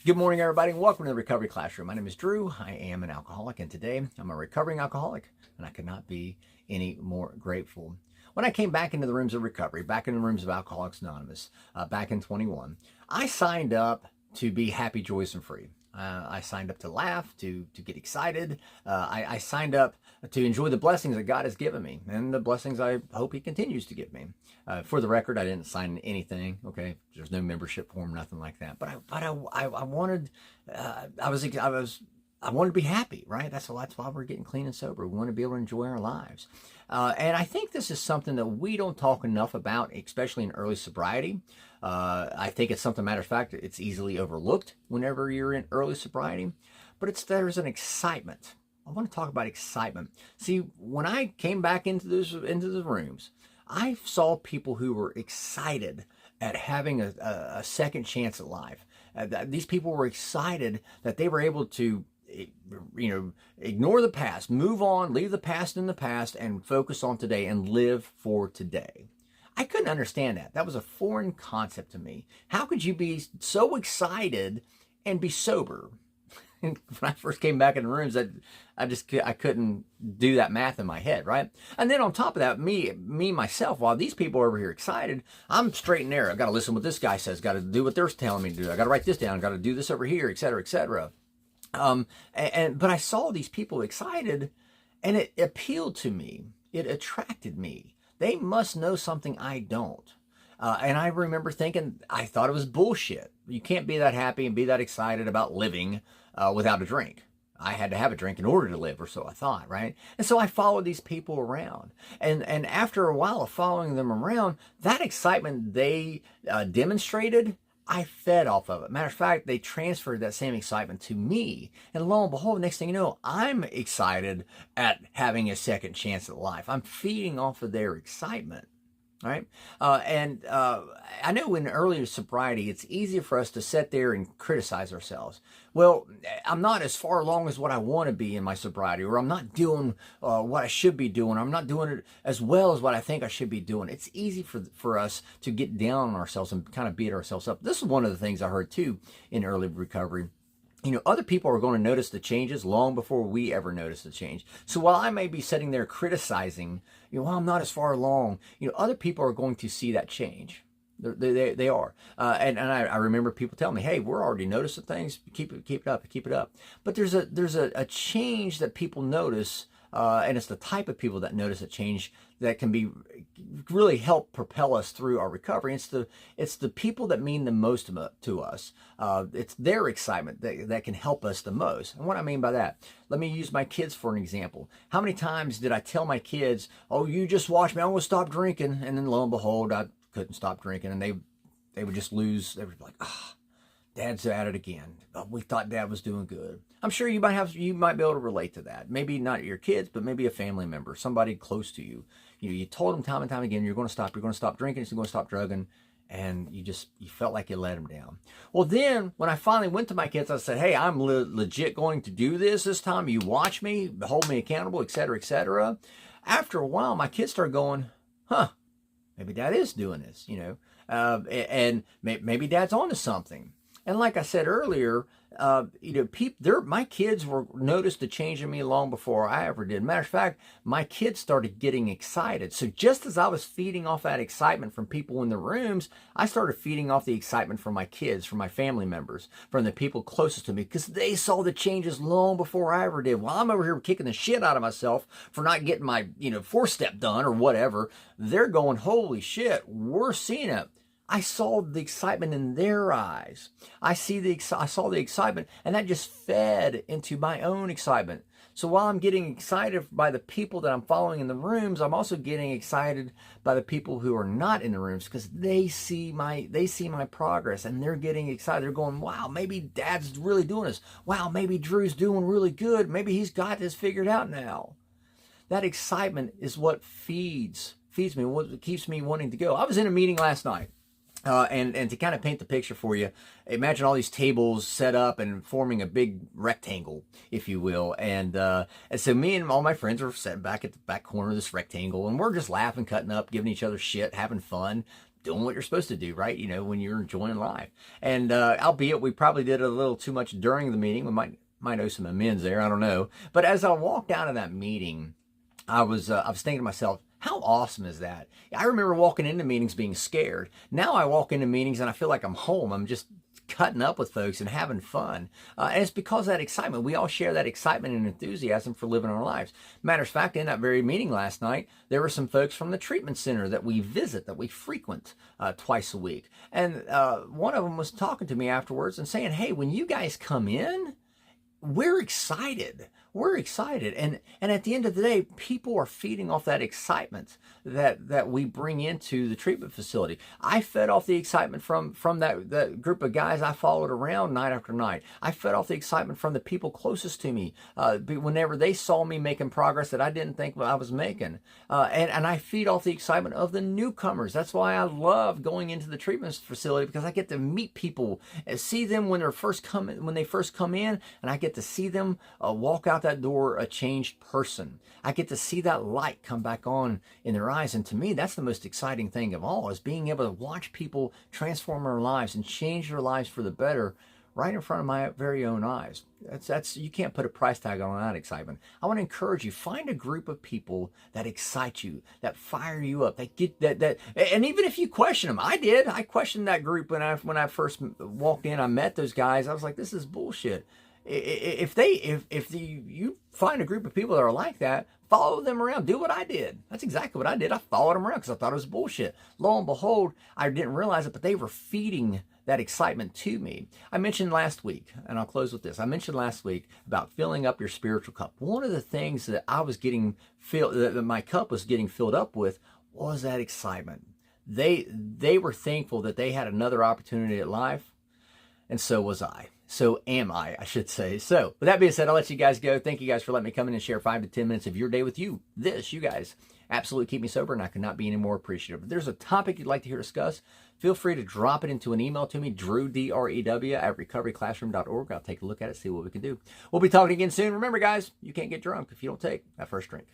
Good morning, everybody, and welcome to the Recovery Classroom. My name is Drew. I am an alcoholic, and today I'm a recovering alcoholic, and I could not be any more grateful. When I came back into the rooms of recovery, back in the rooms of Alcoholics Anonymous, back in 21, I signed up to be happy, joyous, and free. I signed up to laugh, to get excited. I signed up to enjoy the blessings that God has given me, and the blessings I hope He continues to give me. For the record, I didn't sign anything. Okay, there's no membership form, nothing like that. But I wanted, I wanted to be happy, right? That's why we're getting clean and sober. We want to be able to enjoy our lives. And I think this is something that we don't talk enough about, especially in early sobriety. I think it's something, matter of fact, it's easily overlooked whenever you're in early sobriety. But there's an excitement. I want to talk about excitement. See, when I came back into the rooms, I saw people who were excited at having a second chance at life. These people were excited that they were able to, ignore the past, move on, leave the past in the past, and focus on today and live for today. I couldn't understand that. That was a foreign concept to me. How could you be so excited and be sober? When I first came back in the rooms, I couldn't do that math in my head, right? And then on top of that, me myself, while these people are over here excited, I'm straight and narrow. I've got to listen to what this guy says, got to do what they're telling me to do. I got to write this down, got to do this over here, et cetera, et cetera. But I saw these people excited, and it appealed to me. It attracted me. They must know something I don't. And I remember thinking, I thought it was bullshit. You can't be that happy and be that excited about living without a drink. I had to have a drink in order to live, or so I thought, right? And so I followed these people around. And after a while of following them around, that excitement they demonstrated, I fed off of it. Matter of fact, they transferred that same excitement to me. And lo and behold, next thing you know, I'm excited at having a second chance at life. I'm feeding off of their excitement. Right? I know in earlier sobriety, it's easier for us to sit there and criticize ourselves. Well, I'm not as far along as what I want to be in my sobriety, or I'm not doing what I should be doing. I'm not doing it as well as what I think I should be doing. It's easy for us to get down on ourselves and kind of beat ourselves up. This is one of the things I heard too in early recovery. Other people are going to notice the changes long before we ever notice the change. So while I may be sitting there criticizing, well, I'm not as far along, other people are going to see that change. They are. And I remember people telling me, hey, we're already noticing things. Keep it up. But there's a change that people notice, and it's the type of people that notice a change that can really help propel us through our recovery. It's the people that mean the most to us. It's their excitement that can help us the most. And what I mean by that, let me use my kids for an example. How many times did I tell my kids, oh, you just watch me, I'm gonna stop drinking, and then lo and behold, I couldn't stop drinking, and they would just lose. They would be like, Dad's at it again. We thought Dad was doing good. I'm sure you might be able to relate to that. Maybe not your kids, but maybe a family member, somebody close to you. You told them time and time again, you're going to stop drinking, you're going to stop drugging, and you felt like you let them down. Well, then when I finally went to my kids, I said, hey, I'm legit going to do this time. You watch me, hold me accountable, et cetera, et cetera. After a while, my kids started going, maybe Dad is doing this, and maybe Dad's onto something. And like I said earlier, my kids noticed the change in me long before I ever did. Matter of fact, my kids started getting excited. So just as I was feeding off that excitement from people in the rooms, I started feeding off the excitement from my kids, from my family members, from the people closest to me, because they saw the changes long before I ever did. While I'm over here kicking the shit out of myself for not getting my, 4-step done or whatever, they're going, holy shit, we're seeing it. I saw the excitement in their eyes. I saw the excitement, and that just fed into my own excitement. So while I'm getting excited by the people that I'm following in the rooms, I'm also getting excited by the people who are not in the rooms, because they see my progress, and they're getting excited. They're going, wow, maybe Dad's really doing this. Wow, maybe Drew's doing really good. Maybe he's got this figured out now. That excitement is what feeds me, what keeps me wanting to go. I was in a meeting last night. And to kind of paint the picture for you, imagine all these tables set up and forming a big rectangle, if you will. And so me and all my friends are sitting back at the back corner of this rectangle, and we're just laughing, cutting up, giving each other shit, having fun, doing what you're supposed to do, right? When you're enjoying life. And albeit we probably did a little too much during the meeting, we might owe some amends there. I don't know. But as I walked out of that meeting, I was thinking to myself, how awesome is that? I remember walking into meetings being scared. Now I walk into meetings and I feel like I'm home. I'm just cutting up with folks and having fun. And it's because of that excitement. We all share that excitement and enthusiasm for living our lives. Matter of fact, in that very meeting last night, there were some folks from the treatment center that we visit, that we frequent twice a week. And one of them was talking to me afterwards and saying, hey, when you guys come in, we're excited. We're excited. And at the end of the day, people are feeding off that excitement that we bring into the treatment facility. I fed off the excitement from that group of guys I followed around night after night. I fed off the excitement from the people closest to me whenever they saw me making progress that I didn't think I was making. And I feed off the excitement of the newcomers. That's why I love going into the treatment facility, because I get to meet people and see them when they first come in, and I get to see them walk out that door a changed person. I get to see that light come back on in their eyes. And to me, that's the most exciting thing of all, is being able to watch people transform their lives and change their lives for the better right in front of my very own eyes. That's you can't put a price tag on that excitement. I want to encourage you, find a group of people that excite you, that fire you up, that get that and even if you question them, I questioned that group when I first walked in. I met those guys. I was like, this is bullshit. If you find a group of people that are like that, follow them around. Do what I did. That's exactly what I did. I followed them around because I thought it was bullshit. Lo and behold, I didn't realize it, but they were feeding that excitement to me. I mentioned last week, and I'll close with this. I mentioned last week about filling up your spiritual cup. One of the things that I was getting that my cup was getting filled up with was that excitement. They were thankful that they had another opportunity at life, and so was I. So am I should say. So with that being said, I'll let you guys go. Thank you guys for letting me come in and share 5 to 10 minutes of your day with you. You guys absolutely keep me sober, and I could not be any more appreciative. If there's a topic you'd like to hear discussed, feel free to drop it into an email to me, Drew, D-R-E-W, at recoveryclassroom.org. I'll take a look at it, see what we can do. We'll be talking again soon. Remember, guys, you can't get drunk if you don't take that first drink.